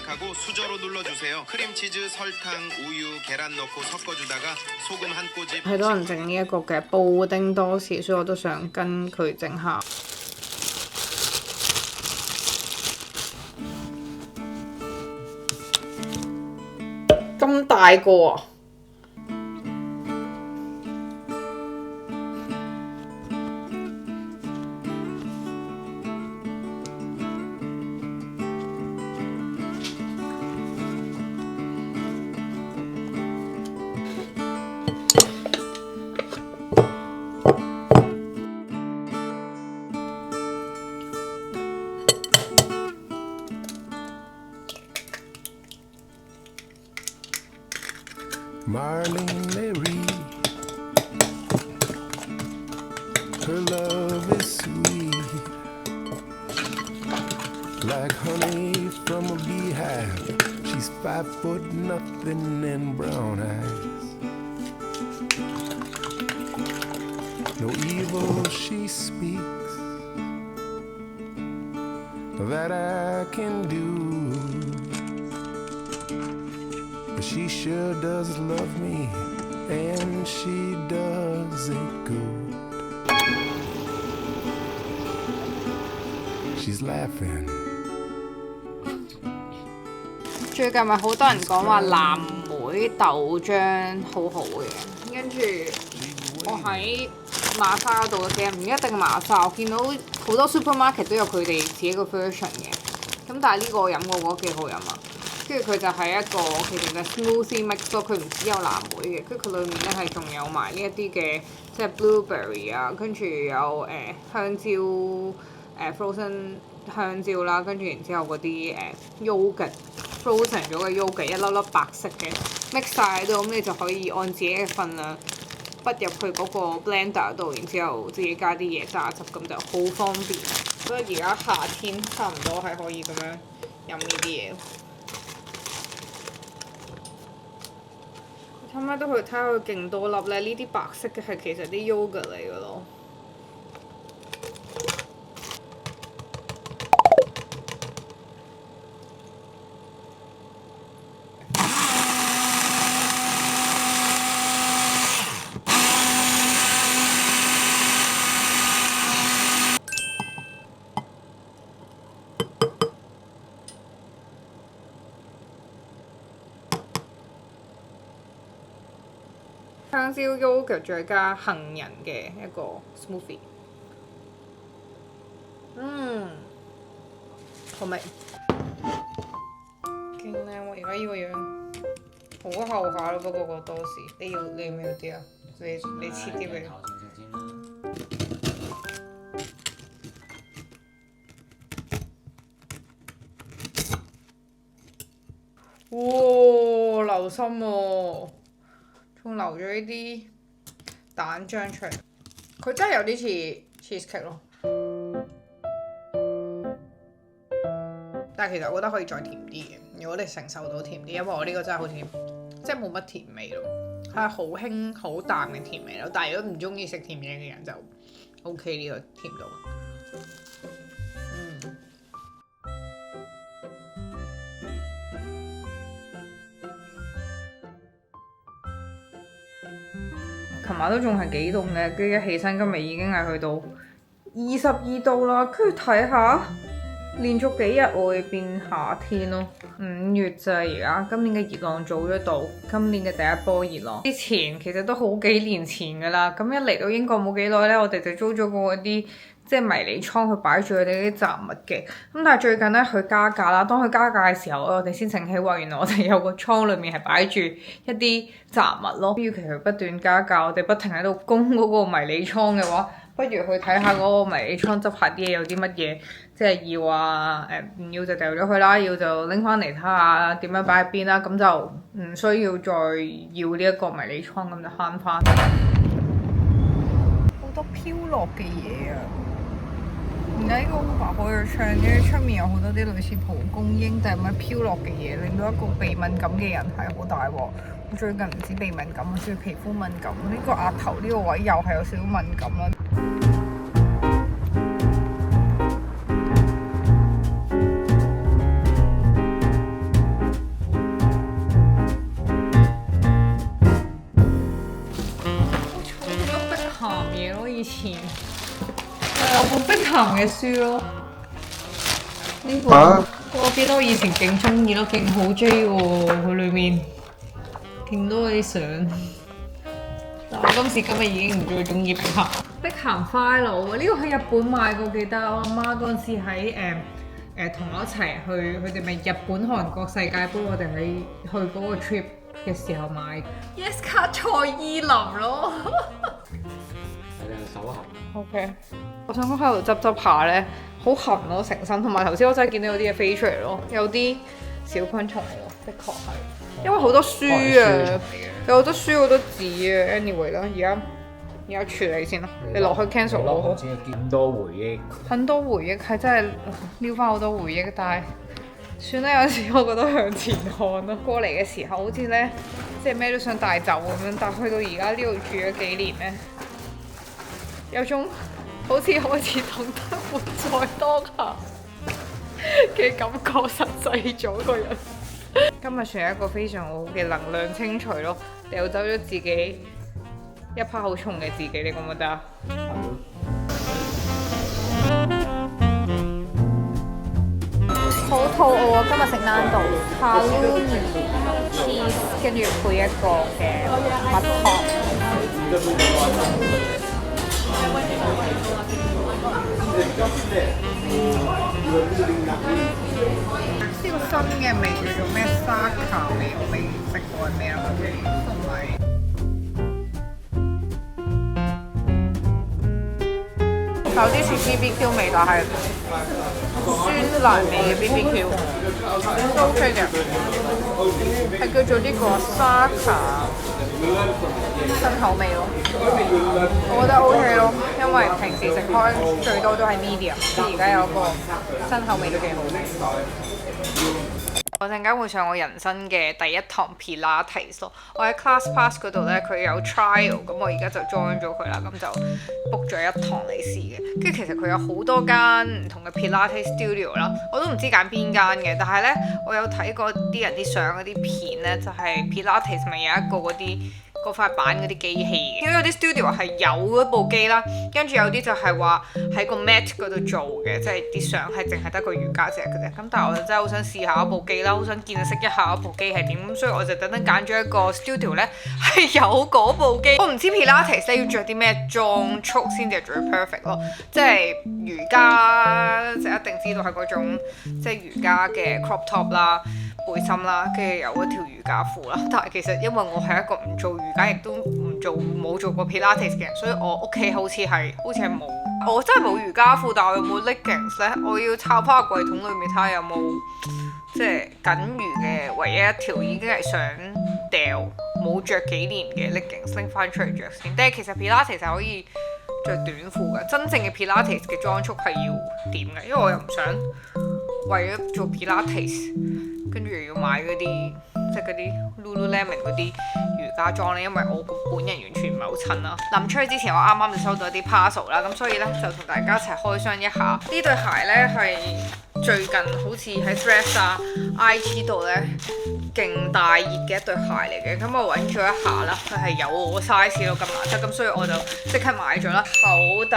생각하고 수저로 눌러주세요. 크림치즈, 설탕, 우유, 계란 넣고 섞어주다가 소금 한 꼬집。係多人整呢一個嘅布丁多士，所以我都想跟佢整下。咁大個啊！Marlene Mary, her love is sweet, like honey from a beehive. She's 5 foot nothing and brown eyes. No evil she speaks that I can do.She sure does love me, and she does it good. She's laughing. 最近咪好多人講話藍莓豆漿好好嘅，跟住我喺馬莎嗰度嘅，唔一定馬莎，我見到好多 supermarket 都有佢哋自己個 version 嘅。咁但係呢個我飲過，我覺得幾好飲啊！跟住佢就係一個其實就 smoothie mix 咯，佢唔只有藍莓嘅，跟住佢裡面咧係仲有埋呢一啲嘅即係 blueberry 啊，跟住有香蕉frozen 香蕉啦，跟住然之後嗰啲yogurt frozen 咗嘅 yogurt 一粒粒白色嘅 mix 曬喺度，咁你就可以按自己嘅份量畢入去嗰個 blender 度，然之後自己加啲嘢榨汁，咁就好方便。所以而家夏天差唔多係可以咁樣飲呢啲嘢。差唔多去睇下佢勁多粒咧，呢啲白色嘅係其實啲 yogurt 嚟嘅咯。香蕉 yogurt 再加杏仁嘅一個 smoothie， 好味，勁靚喎！而家呢個樣好厚下咯，不過個多士，你要唔要啲啊？你切啲俾我。流心喎！仲留咗呢啲蛋漿出嚟，佢真係有啲似 cheesecake 咯。但係其實我覺得可以再甜啲嘅，如果你承受到甜啲，因為我呢個真係好似即係冇乜甜味咯，係好輕好淡嘅甜味咯。但係如果唔中意食甜嘢嘅人就 OK 呢個甜度。琴晚都仲係幾凍嘅，跟住一起身今日已經係去到22度啦。跟住睇下，連續幾日我會變夏天咯。5月咋而家，今年嘅熱浪早咗到，今年嘅第一波熱浪之前其實都好幾年前㗎啦。咁一嚟到英國冇幾耐咧，我哋就租咗個嗰啲即係迷你倉去擺住佢哋啲雜物嘅。咁但係最近咧佢加價啦，當佢加價嘅時候，我哋先醒起話原來我哋有個倉裏面係擺住一啲雜物咯。與其佢不斷加價，我哋不停喺度供嗰個迷你倉嘅話，不如去睇下嗰個迷你倉執下啲嘢有啲乜嘢，即係要啊唔要就掉咗佢啦，要就拎翻嚟睇下點樣擺喺邊啦，咁就唔需要再要呢一個迷你倉，咁就慳翻。好多飄落嘅嘢啊！而家呢個 Uber 好有唱嘅，出面有好多啲類似蒲公英定係乜飄落嘅嘢，令到一個鼻敏感嘅人係好大鑊。我最近唔止鼻敏感，我仲要皮膚敏感，呢個額頭呢個位又係有少少敏感啦。鹹嘅書咯。呢本我記得我以前勁中意咯，勁好 J 喎，佢裏面勁多嗰啲相。但我今時今日已經唔再中意碧咸。碧咸 file 呢個喺日本買過，記得我阿媽嗰陣時喺同我一齊去，佢哋咪日本韓國世界盃，我哋喺去嗰個 trip 嘅時候買。Yes 卡蔡依林咯。係你手痕。OK， 我想講喺度執執下咧，好痕咯成身，同埋頭先我真係見到有啲嘢飛出嚟咯，有啲小昆蟲咯，的確係。因為好多書啊，有好多書好多紙啊。Anyway 啦，而家處理先啦，你落去 cancel 我好。見多回憶。很多回憶係真係撩翻好多回憶，但係算啦，有時我覺得向前看咯。過嚟嘅時候好似咧，即係咩都想帶走咁樣，但係去到而家呢度住咗幾年咧，有種好似開始懂得活在當下嘅感覺，實際咗個人。今日算係一個非常好嘅能量清除咯，掉走咗自己一 part 好重嘅自己，你覺唔覺得啊？好肚餓啊！今日食難度，halloumi cheese， 跟住配一個嘅蜜糖。呢個新嘅味叫做咩沙卡味，我未食過係咩啊？同埋有啲似 BBQ 味，但係酸辣味嘅 BBQ 都 OK 嘅，係叫做呢個沙卡新口味咯。我覺得 OK 咯，因為平時食開最多都係 medium，而家有個新口味都幾好。我陣間會上我人生嘅第一堂 Pilates 咯，我喺 ClassPass 嗰度咧，佢有 trial， 咁我而家就 join 咗佢啦，咁就 book 咗一堂嚟試嘅。跟住其實佢有好多間唔同嘅 Pilates studio 啦，我都唔知揀邊間嘅，但係咧我有睇過啲人啲相嗰啲片咧，就係 Pilates 咪有一個嗰塊板嗰啲機器嘅，因為有啲 studio 係有嗰部機啦，跟住有啲就係話喺個 mat 嗰度做嘅，即係啲相係淨係得個瑜伽隻嘅啫。咁但係我就真係好想試下嗰部機啦，好想見識一下嗰部機係點，咁所以我就特登揀咗一個 studio 咧係有嗰部機。我唔知 Pilates 咧要着啲咩裝束先至係最 perfect 咯，即係瑜伽就一定知道係嗰種即係瑜伽嘅 crop top 啦。背心啦，跟住有一條瑜伽褲啦。但係其實因為我係一個唔做瑜伽，亦都冇做過 Pilates 嘅人，所以我屋企好似係冇。我真係冇瑜伽褲，但係我有冇 leggings 咧？我要抄翻個櫃桶裏面睇下有冇即係僅餘嘅唯一一條已經係想掉冇着幾年嘅 leggings 拎翻出嚟着先。但係其實 Pilates 係可以着短褲嘅，真正嘅 Pilates 嘅裝束係要點嘅，因為我又唔想為咗做 Pilates。跟住要買嗰啲即係嗰啲 Lululemon 嗰啲瑜伽裝咧，因為我本人完全唔係好襯啦。臨出去之前，我啱啱就收到一啲 parcel 啦，咁所以咧就同大家一齊開箱一下。呢對鞋咧係最近好似喺 Threads 啊、IG 度咧勁大熱嘅一對鞋嚟嘅，咁我揾咗一下啦，佢係有我 size 咯咁難得，咁所以我就即刻買咗啦。厚底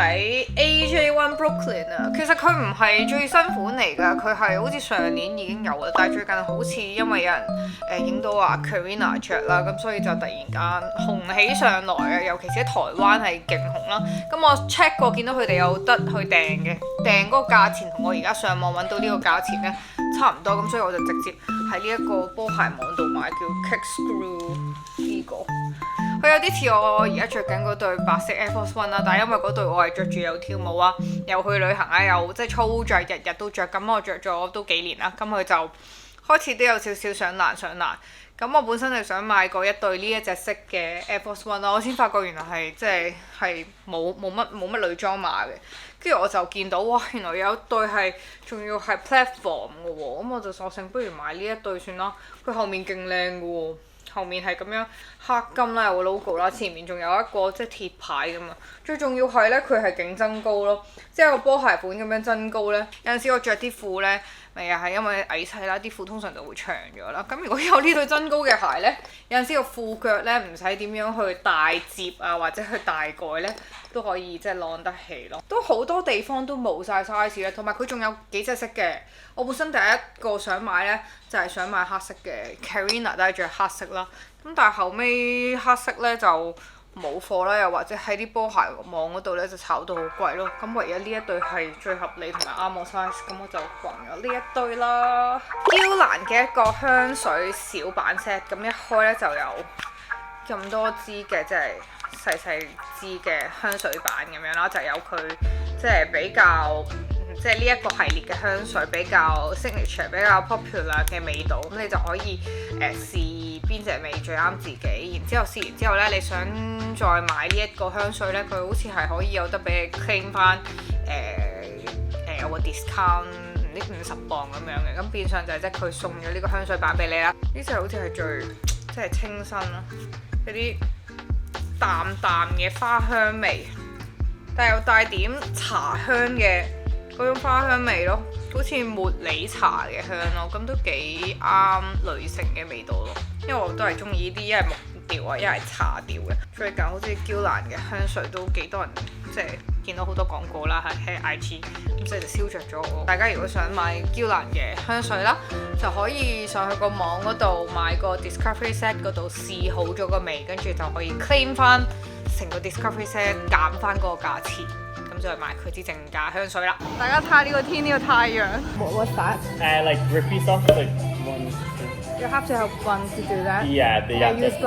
AJ1 Brooklyn 啊，其實佢唔係最新款嚟㗎，佢係好似上年已經有啦，但係最近好似因為有人影到話 Karina 着啦，咁所以就突然間紅起上來啊，尤其是喺台灣係勁紅啦。咁我 check 過見到佢哋有得去訂嘅，訂嗰個價錢同我而家上網揾到呢個價錢咧差唔多，咁所以我就直接喺呢一個波鞋網度買，叫 Kickscrew 呢個。佢有啲似我而家着緊嗰對白色 Air Force One 啦，但係因為嗰對我係着住又跳舞啊，又去旅行啊，又即係粗着，日日都着，咁我着咗都幾年啦，咁佢就開始都有少少上難。咁我本身就想買過一對呢一隻色嘅 Air Force One 啦，我先發覺原來係即係冇乜女裝碼嘅，跟住我就見到哇，原來有一對係仲要係 platform 嘅喎，咁我就索性不如買呢一對算啦，佢後面勁靚嘅喎。後面係咁樣黑金啦，有個 logo 啦，前面仲有一個即係鐵牌咁啊！最重要係咧，佢係勁增高咯，即係個波鞋款咁樣增高咧。有陣時我着啲褲咧，咪又係因為矮細啦，啲褲通常就會長咗啦。咁如果有呢對增高嘅鞋咧，有陣時個褲腳咧唔使點樣去大摺啊，或者去大蓋咧，都可以即係攞得起咯。都好多地方都冇晒 size 咧，同埋佢仲有幾隻色嘅。我本身第一個想買呢，就係想買黑色嘅 Karina 都係着黑色啦。咁但係後尾黑色呢就冇貨啦，又或者喺啲波鞋網嗰度呢就炒到好貴咯。咁唯一呢一對係最合理同埋啱我 size，咁我就揾咗呢一對啦。嬌蘭嘅一個香水小版 set，咁一開呢就有咁多支嘅，即係細細支嘅香水版咁樣啦，就有佢即係比較。即係呢一個系列嘅香水比較 signature、比較 popular 嘅味道，咁你就可以試邊隻味最啱自己。然之後試完之後呢，你想再買呢一個香水呢，佢好似係可以有得俾你 claim 翻有個 discount 唔知50磅咁樣嘅。咁變相就係即係佢送咗呢個香水版俾你啦。呢隻好似係最即係清新啦，有啲淡淡嘅花香味，但又帶點茶香嘅。嗰種花香味咯，好似茉莉茶嘅香咯，咁都幾啱女性嘅味道咯。因為我都係中意呢啲一係木調啊，一係茶調嘅。最近好似嬌蘭嘅香水都幾多人即係見到好多廣告啦，喺 IG， 咁所以就燒着咗我。大家如果想買嬌蘭嘅香水啦，就可以上去個網嗰度買個 Discovery Set 嗰度試好咗個味，跟住就可以 claim 翻成個 Discovery Set 減翻嗰個價錢。咁就去買佢支正價香水啦。大家睇下呢個天，呢個太陽。What's that? Like repeat off like 1, 2. You have to have one to do that. Yeah, they have Use to.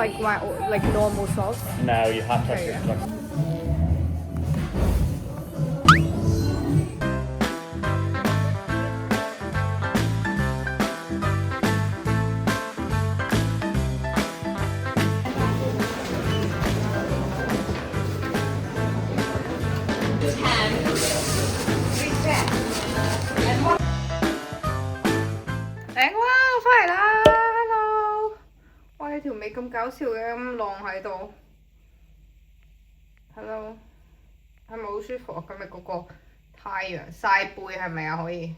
like normal salt. No, you have to. Okay, yeah. 我翻嚟啦 ，hello！ 哇，你條尾咁搞笑嘅，咁晾喺度 ，hello， 係咪好舒服啊？今日嗰個太陽曬背係咪啊？可以，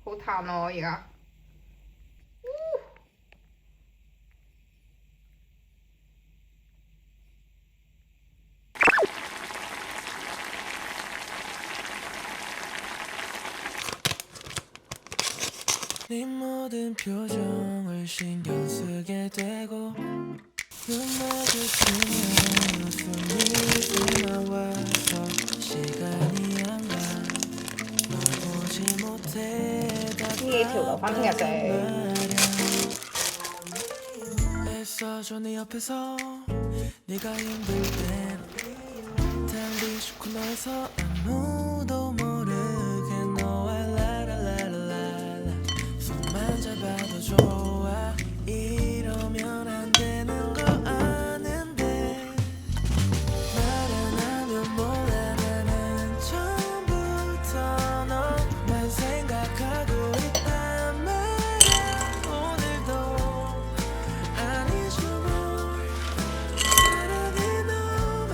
好嘆咯而家。네 모든 표정을 신경 쓰게 되고 눈 마주치면 웃음이 나와서 시간이 안 가 널 보지 못해 애써줘 내 옆에서 네가 힘들 땐 달리 싶고 너에서 아무도 모르게 너와 잡아도 좋아 이러면 안 되는 거 아는데 말 안 하면 몰라 나는 처음부터 너만 생각하고 있단 말야 오늘도 아니죠 뭘 사랑이 너만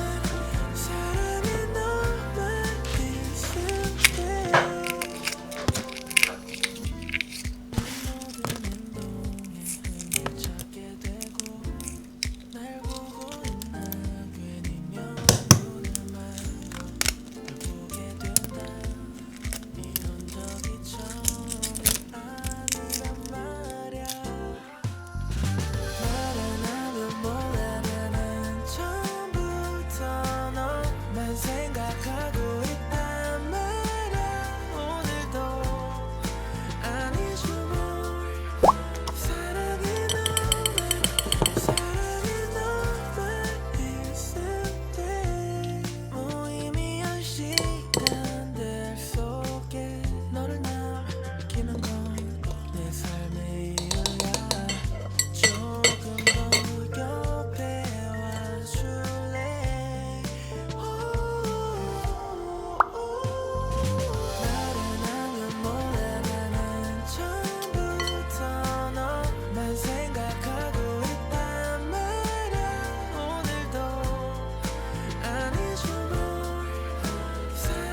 있을 때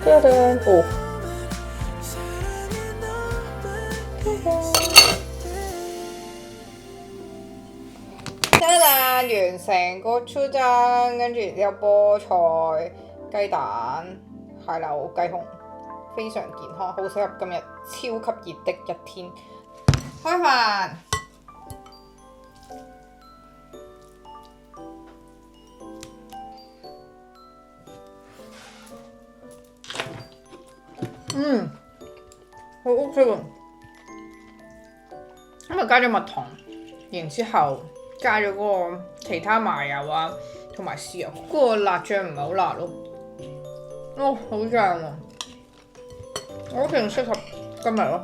짜잔. 오. 짜잔. 完成個粗蒸，跟住然之後菠菜、雞蛋、蟹柳、雞胸，非常健康，好適合今日超級熱的一天。開飯。好 OK 喎，因為加咗蜜糖，然之後加咗嗰個其他麻油啊，同埋豉油，嗰個辣醬唔係好辣咯。哦，好正喎！我覺得勁適合今日咯。